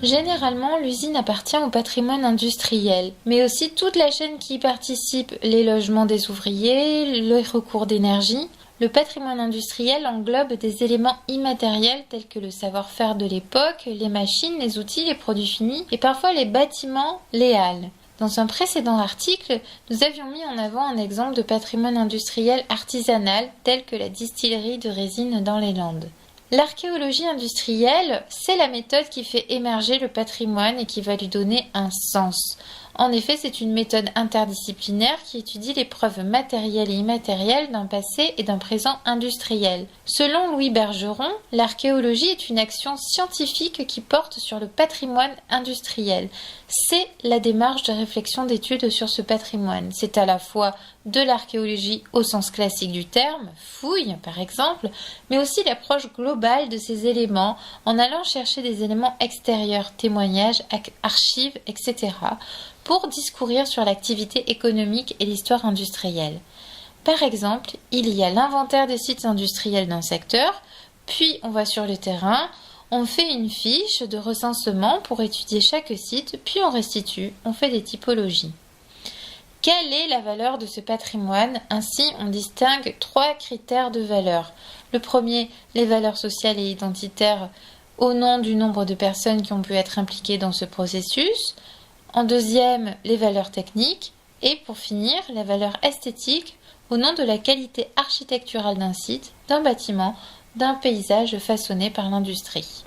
Généralement, l'usine appartient au patrimoine industriel, mais aussi toute la chaîne qui y participe, les logements des ouvriers, le recours d'énergie. Le patrimoine industriel englobe des éléments immatériels tels que le savoir-faire de l'époque, les machines, les outils, les produits finis et parfois les bâtiments, les halles. Dans un précédent article, nous avions mis en avant un exemple de patrimoine industriel artisanal tel que la distillerie de résine dans les Landes. L'archéologie industrielle, c'est la méthode qui fait émerger le patrimoine et qui va lui donner un sens. En effet, c'est une méthode interdisciplinaire qui étudie les preuves matérielles et immatérielles d'un passé et d'un présent industriel. Selon Louis Bergeron, l'archéologie est une action scientifique qui porte sur le patrimoine industriel. C'est la démarche de réflexion d'étude sur ce patrimoine. C'est à la fois de l'archéologie au sens classique du terme, fouille par exemple, mais aussi l'approche globale de ces éléments en allant chercher des éléments extérieurs, témoignages, archives, etc., pour discourir sur l'activité économique et l'histoire industrielle. Par exemple, il y a l'inventaire des sites industriels d'un secteur, puis on va sur le terrain, on fait une fiche de recensement pour étudier chaque site, puis on restitue, on fait des typologies. Quelle est la valeur de ce patrimoine? Ainsi, on distingue 3 critères de valeur. Le premier, les valeurs sociales et identitaires au nom du nombre de personnes qui ont pu être impliquées dans ce processus. En deuxième, les valeurs techniques. Et pour finir, la valeur esthétique au nom de la qualité architecturale d'un site, d'un bâtiment, d'un paysage façonné par l'industrie.